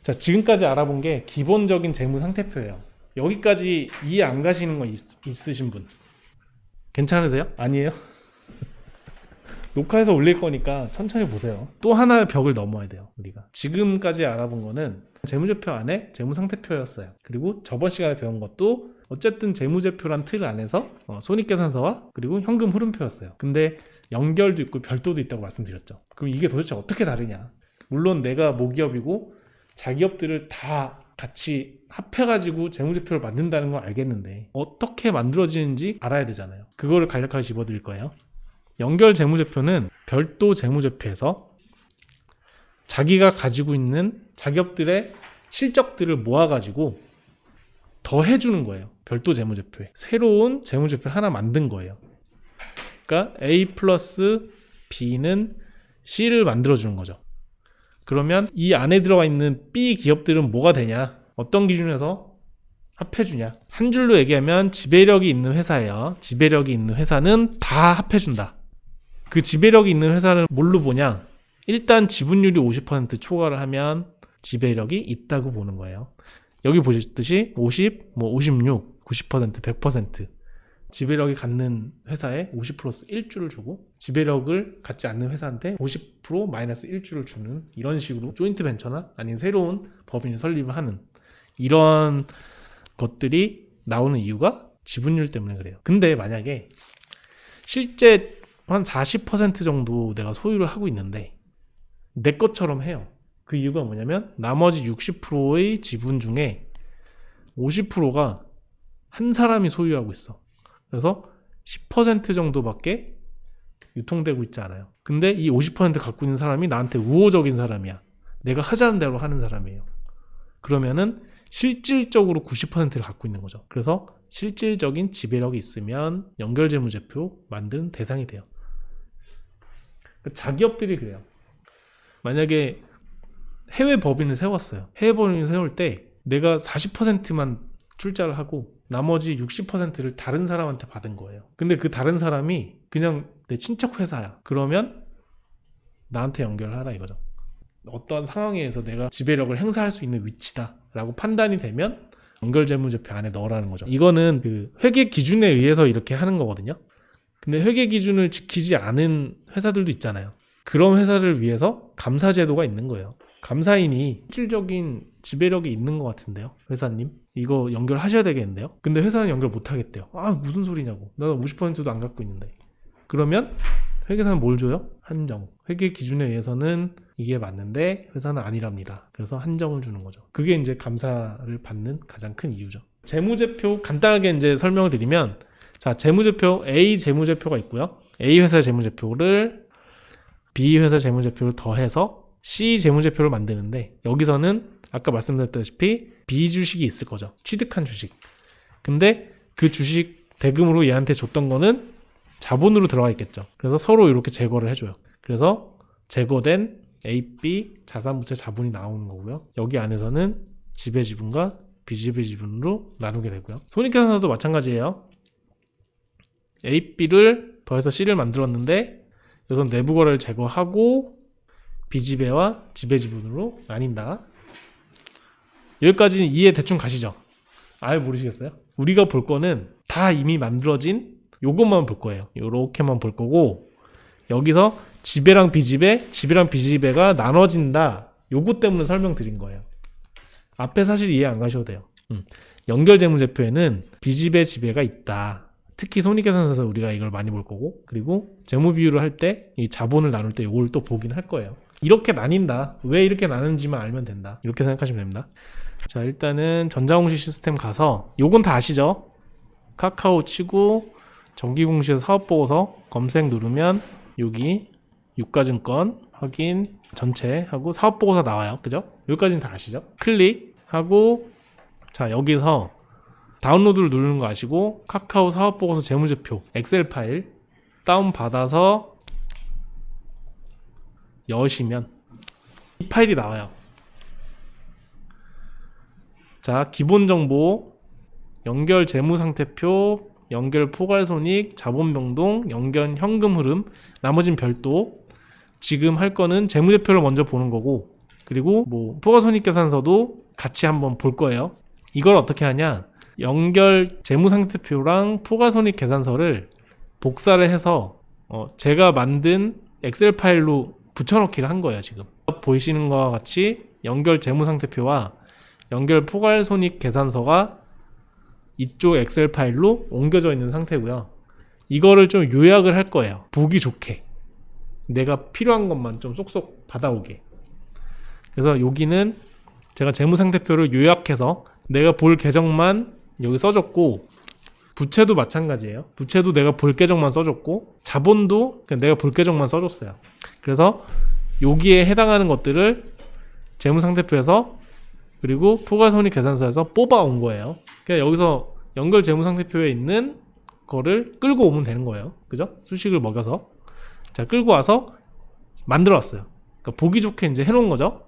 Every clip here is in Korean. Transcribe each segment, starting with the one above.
자, 지금까지 알아본 게 기본적인 재무 상태표예요. 여기까지 이해 안 가시는 거 있으신 분 괜찮으세요? 아니에요? 녹화해서 올릴 거니까 천천히 보세요. 또 하나의 벽을 넘어야 돼요. 우리가 지금까지 알아본 거는 재무제표 안에 재무상태표였어요. 그리고 저번 시간에 배운 것도 어쨌든 재무제표란 틀 안에서 손익계산서와 그리고 현금 흐름표였어요. 근데 연결도 있고 별도도 있다고 말씀드렸죠. 그럼 이게 도대체 어떻게 다르냐? 물론 내가 모기업이고 자기업들을 다 같이 합해가지고 재무제표를 만든다는 걸 알겠는데 어떻게 만들어지는지 알아야 되잖아요. 그거를 간략하게 집어드릴 거예요. 연결 재무제표는 별도 재무제표에서 자기가 가지고 있는 자기업들의 실적들을 모아가지고 더해주는 거예요. 별도 재무제표에 새로운 재무제표를 하나 만든 거예요. 그러니까 A 플러스 B는 C를 만들어주는 거죠. 그러면 이 안에 들어가 있는 B 기업들은 뭐가 되냐? 어떤 기준에서 합해주냐? 한 줄로 얘기하면 지배력이 있는 회사예요. 지배력이 있는 회사는 다 합해준다. 그 지배력이 있는 회사를 뭘로 보냐? 일단 지분율이 50% 초과를 하면 지배력이 있다고 보는 거예요. 여기 보셨듯이 50, 56, 90%, 100% 지배력이 갖는 회사에 50 플러스 1주를 주고 지배력을 갖지 않는 회사한테 50% 마이너스 1주를 주는 이런 식으로 조인트 벤처나 아니면 새로운 법인을 설립을 하는 이런 것들이 나오는 이유가 지분율 때문에 그래요. 근데 만약에 실제 한 40% 정도 내가 소유를 하고 있는데 내 것처럼 해요. 그 이유가 뭐냐면 나머지 60%의 지분 중에 50%가 한 사람이 소유하고 있어. 그래서 10% 정도밖에 유통되고 있지 않아요. 근데 이 50% 갖고 있는 사람이 나한테 우호적인 사람이야. 내가 하자는 대로 하는 사람이에요. 그러면은 실질적으로 90%를 갖고 있는 거죠. 그래서 실질적인 지배력이 있으면 연결재무제표 만드는 대상이 돼요. 자기업들이 그래요. 만약에 해외 법인을 세웠어요. 해외 법인을 세울 때 내가 40%만 출자를 하고 나머지 60%를 다른 사람한테 받은 거예요. 근데 그 다른 사람이 그냥 내 친척 회사야. 그러면 나한테 연결하라 이거죠. 어떠한 상황에 의해서 내가 지배력을 행사할 수 있는 위치다 라고 판단이 되면 연결재무제표 안에 넣으라는 거죠. 이거는 그 회계 기준에 의해서 이렇게 하는 거거든요. 근데 회계 기준을 지키지 않은 회사들도 있잖아요. 그런 회사를 위해서 감사제도가 있는 거예요. 감사인이 실질적인 지배력이 있는 것 같은데요. 회사님 이거 연결하셔야 되겠는데요. 근데 회사는 연결 못 하겠대요. 아 무슨 소리냐고. 나 50%도 안 갖고 있는데. 그러면 회계사는 뭘 줘요? 한정. 회계 기준에 의해서는 이게 맞는데 회사는 아니랍니다. 그래서 한정을 주는 거죠. 그게 이제 감사를 받는 가장 큰 이유죠. 재무제표 간단하게 이제 설명을 드리면 자, 재무제표 A 재무제표가 있고요. A 회사 재무제표를 B 회사 재무제표를 더해서 C 재무제표를 만드는데 여기서는 아까 말씀드렸다시피 B 주식이 있을 거죠. 취득한 주식. 근데 그 주식 대금으로 얘한테 줬던 거는 자본으로 들어가 있겠죠. 그래서 서로 이렇게 제거를 해줘요. 그래서 제거된 A, B 자산부채 자본이 나오는 거고요. 여기 안에서는 지배지분과 비지배지분으로 나누게 되고요. 손익계산서도 마찬가지예요. A, B를 더해서 C를 만들었는데 여기서 내부 거래를 제거하고 비지배와 지배지분으로 나뉜다. 여기까지는 이해 대충 가시죠? 아예 모르시겠어요? 우리가 볼 거는 다 이미 만들어진 요것만 볼 거예요. 요렇게만 볼 거고 여기서 지배랑 비지배, 지배랑 비지배가 나눠진다. 요것 때문에 설명드린 거예요. 앞에 사실 이해 안 가셔도 돼요. 연결재무제표에는 비지배, 지배가 있다. 특히 손익계산서에서 우리가 이걸 많이 볼 거고 그리고 재무비율을 할 때 이 자본을 나눌 때 이걸 또 보긴 할 거예요. 이렇게 나뉜다. 왜 이렇게 나누는지만 알면 된다. 이렇게 생각하시면 됩니다. 자, 일단은 전자공시 시스템 가서 요건 다 아시죠? 카카오 치고 정기공시에서 사업보고서 검색 누르면 여기 유가증권 확인 전체 하고 사업보고서 나와요. 그죠? 여기까지는 다 아시죠? 클릭하고 자 여기서 다운로드를 누르는 거 아시고 카카오 사업보고서 재무제표 엑셀 파일 다운받아서 여시면 이 파일이 나와요. 자, 기본정보, 연결 재무상태표, 연결 포괄손익, 자본명동, 연결 현금 흐름, 나머진 별도. 지금 할 거는 재무제표를 먼저 보는 거고 그리고 뭐 포괄손익계산서도 같이 한번 볼 거예요. 이걸 어떻게 하냐, 연결 재무상태표랑 포괄손익계산서를 복사를 해서 제가 만든 엑셀 파일로 붙여넣기를 한 거예요. 지금 보이시는 것과 같이 연결 재무상태표와 연결 포괄손익계산서가 이쪽 엑셀 파일로 옮겨져 있는 상태고요. 이거를 좀 요약을 할 거예요. 보기 좋게 내가 필요한 것만 좀 쏙쏙 받아오게. 그래서 여기는 제가 재무상태표를 요약해서 내가 볼 계정만 여기 써줬고, 부채도 마찬가지예요. 부채도 내가 볼 계정만 써줬고, 자본도 그냥 내가 볼 계정만 써줬어요. 그래서 여기에 해당하는 것들을 재무상태표에서 그리고 포괄손익계산서에서 뽑아온 거예요. 그냥 여기서 연결 재무상태표에 있는 거를 끌고 오면 되는 거예요. 그죠? 수식을 먹여서. 자, 끌고 와서 만들어 왔어요. 그러니까 보기 좋게 이제 해놓은 거죠.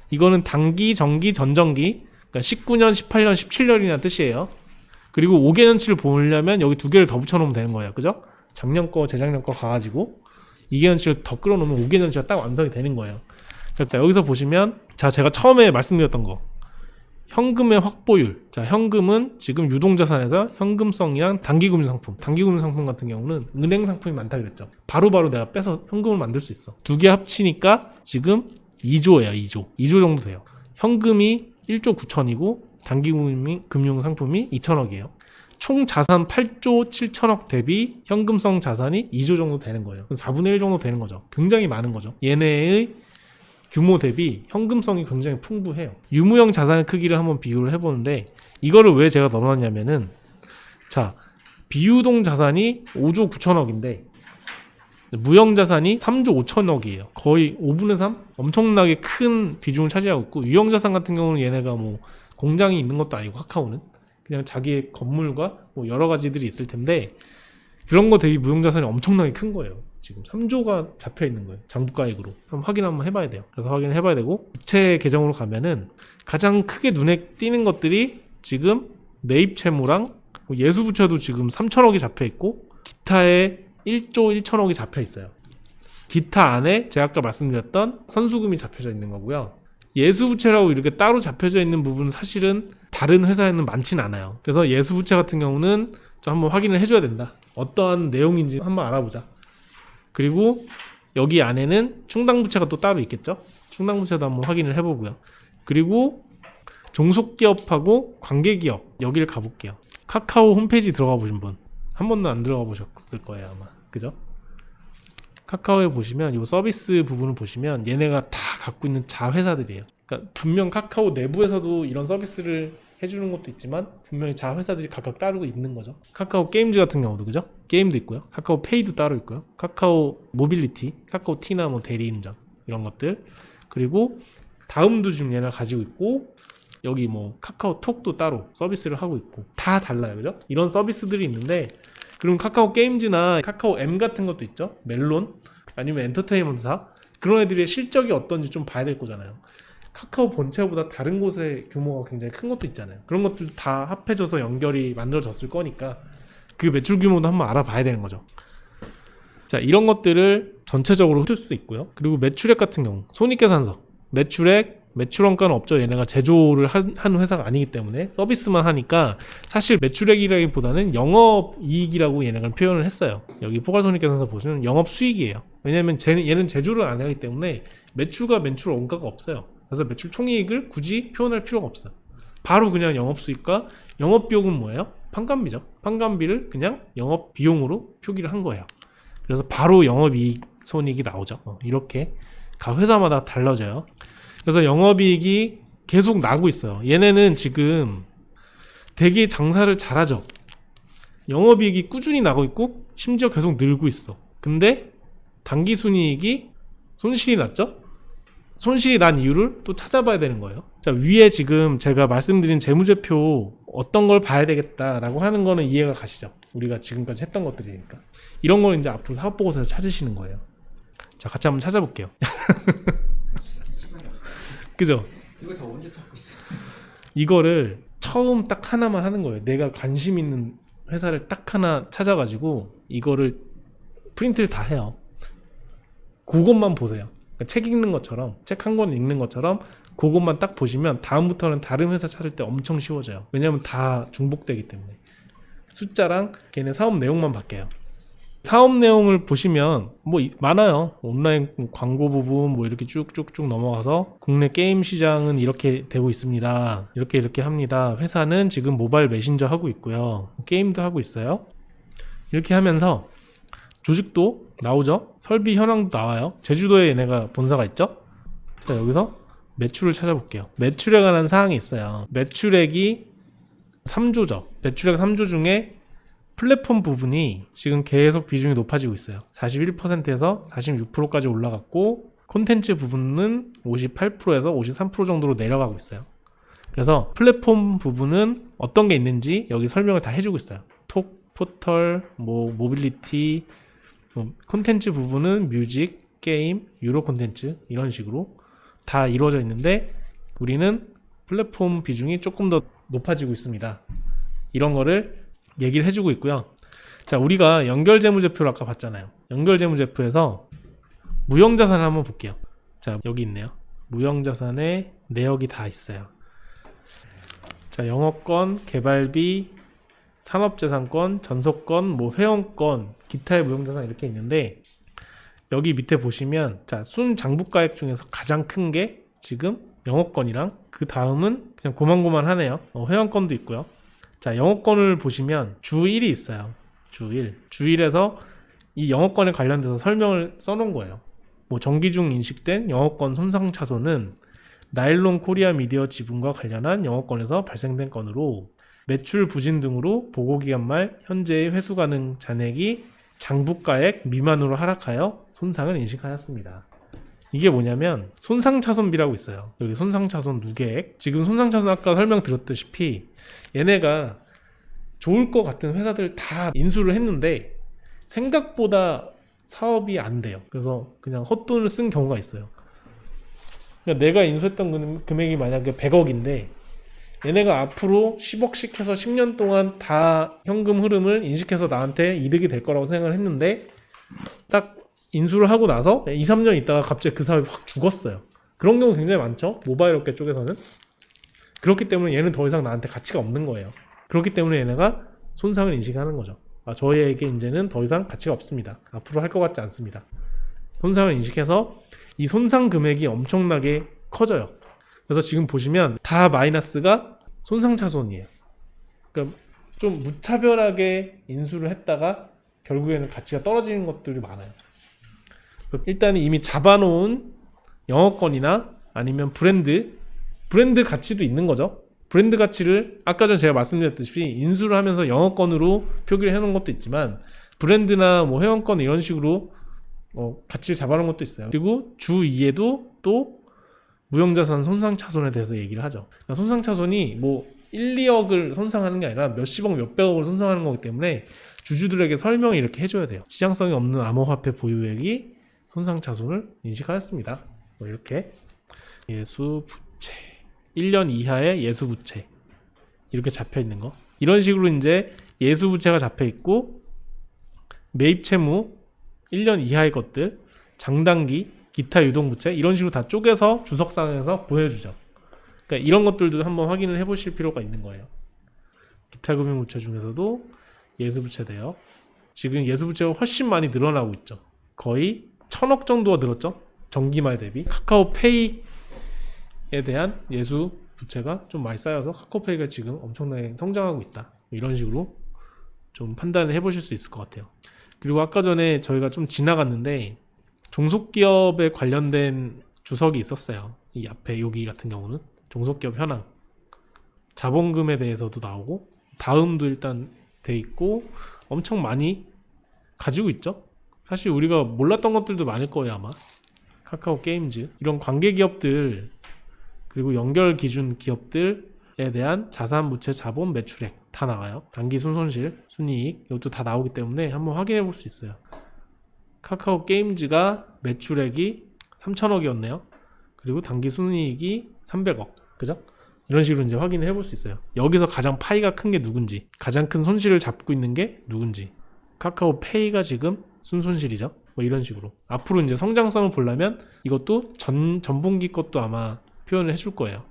이거는 단기, 정기, 전정기, 그러니까 19년, 18년, 17년이라는 뜻이에요. 그리고 5개년치를 보려면 여기 두 개를 더 붙여놓으면 되는 거예요. 그죠? 작년 거, 재작년 거 가가지고 2개년치를 더 끌어놓으면 5개년치가 딱 완성이 되는 거예요. 자, 여기서 보시면, 자, 제가 처음에 말씀드렸던 거, 현금의 확보율. 자, 현금은 지금 유동자산에서 현금성이랑 단기금융상품, 단기금융상품 같은 경우는 은행 상품이 많다 그랬죠. 바로바로 내가 빼서 현금을 만들 수 있어. 두 개 합치니까 지금 2조예요. 2조 정도 돼요. 현금이 1조 9천이고 단기금융상품이 2천억이에요. 총 자산 8조 7천억 대비 현금성 자산이 2조 정도 되는 거예요. 4분의 1 정도 되는 거죠. 굉장히 많은 거죠. 얘네의 규모 대비 현금성이 굉장히 풍부해요. 유무형 자산의 크기를 한번 비교를 해보는데, 이거를 왜 제가 넣어놨냐면은, 자, 비유동 자산이 5조 9천억인데 무형 자산이 3조 5천억이에요. 거의 5분의 3? 엄청나게 큰 비중을 차지하고 있고, 유형 자산 같은 경우는 얘네가 뭐 공장이 있는 것도 아니고, 카카오는 그냥 자기의 건물과 뭐 여러 가지들이 있을 텐데, 그런 거 대비 무형 자산이 엄청나게 큰 거예요. 지금 3조가 잡혀 있는 거예요. 장부가액으로. 한번 해봐야 돼요. 그래서 확인을 해봐야 되고, 부채 계정으로 가면은 가장 크게 눈에 띄는 것들이 지금 매입 채무랑 예수부채도 지금 3천억이 잡혀 있고, 기타에 1조 1천억이 잡혀 있어요. 기타 안에 제가 아까 말씀드렸던 선수금이 잡혀져 있는 거고요. 예수부채라고 이렇게 따로 잡혀져 있는 부분은 사실은 다른 회사에는 많진 않아요. 그래서 예수부채 같은 경우는 좀 한번 확인을 해줘야 된다. 어떠한 내용인지 한번 알아보자. 그리고 여기 안에는 충당부채가 또 따로 있겠죠. 충당부채도 한번 확인을 해보고요. 그리고 종속기업하고 관계기업, 여기를 가볼게요. 카카오 홈페이지 들어가 보신 분 한 번도 안 들어가 보셨을 거예요, 아마. 그죠? 카카오에 보시면 이 서비스 부분을 보시면 얘네가 다 갖고 있는 자회사들이에요. 그러니까 분명 카카오 내부에서도 이런 서비스를 해주는 것도 있지만 분명히 자회사들이 각각 따르고 있는 거죠. 카카오 게임즈 같은 경우도, 그죠? 게임도 있고요. 카카오 페이도 따로 있고요. 카카오 모빌리티, 카카오 티나 뭐 대리운전, 이런 것들. 그리고 다음도 지금 얘네가 가지고 있고, 여기 뭐 카카오톡도 따로 서비스를 하고 있고, 다 달라요. 그죠? 이런 서비스들이 있는데, 그럼 카카오 게임즈나 카카오 M 같은 것도 있죠. 멜론, 아니면 엔터테인먼트사, 그런 애들의 실적이 어떤지 좀 봐야 될 거잖아요. 카카오 본체보다 다른 곳의 규모가 굉장히 큰 것도 있잖아요. 그런 것들 다 합해져서 연결이 만들어졌을 거니까 그 매출 규모도 한번 알아봐야 되는 거죠. 자, 이런 것들을 전체적으로 훑을 수 있고요. 그리고 매출액 같은 경우, 손익계산서, 매출액, 매출원가는 없죠. 얘네가 제조를 한 회사가 아니기 때문에 서비스만 하니까 사실 매출액이라기보다는 영업이익이라고 얘네가 표현을 했어요. 여기 포괄손익계산서 보시면 영업수익이에요. 왜냐면 얘는 제조를 안 하기 때문에 매출과 매출원가가 없어요. 그래서 매출 총이익을 굳이 표현할 필요가 없어요. 바로 그냥 영업수익과 영업비용은 뭐예요? 판관비죠. 판관비를 그냥 영업비용으로 표기를 한 거예요. 그래서 바로 영업이익, 손익이 나오죠. 이렇게 각 회사마다 달라져요. 그래서 영업이익이 계속 나고 있어요. 얘네는 지금 되게 장사를 잘하죠. 영업이익이 꾸준히 나고 있고 심지어 계속 늘고 있어. 근데 당기순이익이 손실이 났죠? 손실이 난 이유를 또 찾아봐야 되는 거예요. 자, 위에 지금 제가 말씀드린 재무제표 어떤 걸 봐야 되겠다라고 하는 거는 이해가 가시죠? 우리가 지금까지 했던 것들이니까. 이런 걸 이제 앞으로 사업보고서에서 찾으시는 거예요. 자, 같이 한번 찾아볼게요. 그죠? 이거 다 언제 찾고 있어요? 이거를 처음 딱 하나만 하는 거예요. 내가 관심 있는 회사를 딱 하나 찾아가지고 이거를 프린트를 다 해요. 그것만 보세요. 책 읽는 것처럼, 책 한 권 읽는 것처럼 그것만 딱 보시면 다음부터는 다른 회사 찾을 때 엄청 쉬워져요. 왜냐면 다 중복되기 때문에. 숫자랑 걔네 사업 내용만 바뀌어요. 사업 내용을 보시면 뭐 많아요. 온라인 광고 부분 뭐 이렇게 쭉쭉쭉 넘어가서 국내 게임 시장은 이렇게 되고 있습니다. 이렇게 합니다. 회사는 지금 모바일 메신저 하고 있고요. 게임도 하고 있어요. 이렇게 하면서 조직도 나오죠. 설비 현황도 나와요. 제주도에 얘네가 본사가 있죠. 자, 여기서 매출을 찾아볼게요. 매출에 관한 사항이 있어요. 매출액이 3조죠. 매출액 3조 중에 플랫폼 부분이 지금 계속 비중이 높아지고 있어요. 41%에서 46%까지 올라갔고 콘텐츠 부분은 58%에서 53% 정도로 내려가고 있어요. 그래서 플랫폼 부분은 어떤 게 있는지 여기 설명을 다 해주고 있어요. 톡, 포털, 뭐 모빌리티, 콘텐츠 부분은 뮤직, 게임, 유료 콘텐츠 이런 식으로 다 이루어져 있는데 우리는 플랫폼 비중이 조금 더 높아지고 있습니다. 이런 거를 얘기를 해주고 있고요. 자, 우리가 연결재무제표를 아까 봤잖아요. 연결재무제표에서 무형자산을 한번 볼게요. 자, 여기 있네요. 무형자산에 내역이 다 있어요. 자, 영업권, 개발비, 산업재산권, 전속권, 뭐 회원권, 기타의 무형자산 이렇게 있는데 여기 밑에 보시면 자, 순장부가액 중에서 가장 큰 게 지금 영업권이랑 그 다음은 그냥 고만고만하네요. 회원권도 있고요. 자, 영업권을 보시면 주 1이 있어요. 주 1. 주 1에서 이 영업권에 관련돼서 설명을 써놓은 거예요. 뭐 정기 중 인식된 영업권 손상차손은 나일론 코리아 미디어 지분과 관련한 영업권에서 발생된 건으로 매출 부진 등으로 보고기간 말 현재의 회수 가능 잔액이 장부가액 미만으로 하락하여 손상을 인식하였습니다. 이게 뭐냐면 손상차손비라고 있어요. 여기 손상차손 누계액. 지금 손상차손 아까 설명드렸다시피 얘네가 좋을 것 같은 회사들 다 인수를 했는데 생각보다 사업이 안 돼요. 그래서 그냥 헛돈을 쓴 경우가 있어요. 그러니까 내가 인수했던 금액이 만약에 100억인데 얘네가 앞으로 10억씩 해서 10년 동안 다 현금 흐름을 인식해서 나한테 이득이 될 거라고 생각을 했는데 딱 인수를 하고 나서 2, 3년 있다가 갑자기 그 사업이 확 죽었어요. 그런 경우 굉장히 많죠. 모바일 업계 쪽에서는. 그렇기 때문에 얘는 더 이상 나한테 가치가 없는 거예요. 그렇기 때문에 얘네가 손상을 인식하는 거죠. 저희에게 이제는 더 이상 가치가 없습니다. 앞으로 할 것 같지 않습니다. 손상을 인식해서 이 손상 금액이 엄청나게 커져요. 그래서 지금 보시면 다 마이너스가 손상차손이에요. 그러니까 좀 무차별하게 인수를 했다가 결국에는 가치가 떨어지는 것들이 많아요. 일단 이미 잡아놓은 영업권이나 아니면 브랜드 가치도 있는 거죠. 브랜드 가치를 아까 전 제가 말씀드렸듯이 인수를 하면서 영업권으로 표기를 해놓은 것도 있지만 브랜드나 뭐 회원권 이런 식으로 가치를 잡아놓은 것도 있어요. 그리고 주 2에도 또 무형자산 손상차손에 대해서 얘기를 하죠. 그러니까 손상차손이 뭐 1, 2억을 손상하는 게 아니라 몇십억, 몇백억을 손상하는 거기 때문에 주주들에게 설명을 이렇게 해줘야 돼요. 시장성이 없는 암호화폐 보유액이 손상차손을 인식하였습니다. 뭐 이렇게 예수부채 1년 이하의 예수부채 이렇게 잡혀 있는 거 이런 식으로 이제 예수부채가 잡혀 있고 매입채무 1년 이하의 것들 장단기 기타 유동부채 이런 식으로 다 쪼개서 주석상에서 보여주죠. 그러니까 이런 것들도 한번 확인을 해보실 필요가 있는 거예요. 기타 금융부채 중에서도 예수부채 대요. 지금 예수부채가 훨씬 많이 늘어나고 있죠. 거의 1000억 정도가 늘었죠. 정기말 대비. 카카오페이에 대한 예수부채가 좀 많이 쌓여서 카카오페이가 지금 엄청나게 성장하고 있다. 이런 식으로 좀 판단을 해보실 수 있을 것 같아요. 그리고 아까 전에 저희가 좀 지나갔는데 종속기업에 관련된 주석이 있었어요. 이 앞에 여기 같은 경우는 종속기업 현황 자본금에 대해서도 나오고 다음도 일단 돼 있고 엄청 많이 가지고 있죠. 사실 우리가 몰랐던 것들도 많을 거예요. 아마 카카오 게임즈 이런 관계 기업들 그리고 연결 기준 기업들에 대한 자산, 부채, 자본, 매출액 다 나와요. 단기 순손실, 순이익 이것도 다 나오기 때문에 한번 확인해 볼 수 있어요. 카카오 게임즈가 매출액이 3천억이었네요. 그리고 단기 순이익이 300억. 그죠? 이런 식으로 이제 확인을 해볼 수 있어요. 여기서 가장 파이가 큰 게 누군지, 가장 큰 손실을 잡고 있는 게 누군지. 카카오페이가 지금 순손실이죠. 뭐 이런 식으로. 앞으로 이제 성장성을 보려면 이것도 전분기 것도 아마 표현을 해줄 거예요.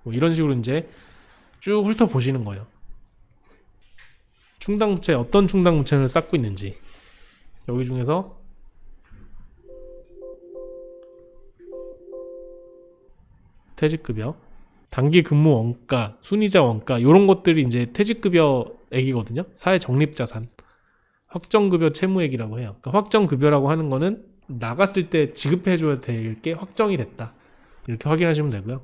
뭐 이런 식으로 이제 쭉 훑어 보시는 거예요. 충당부채 어떤 충당부채를 쌓고 있는지. 여기 중에서 퇴직급여, 단기 근무 원가, 순이자 원가 이런 것들이 이제 퇴직급여액이거든요. 사회적립자산, 확정급여 채무액이라고 해요. 그러니까 확정급여라고 하는 거는 나갔을 때 지급해줘야 될 게 확정이 됐다. 이렇게 확인하시면 되고요.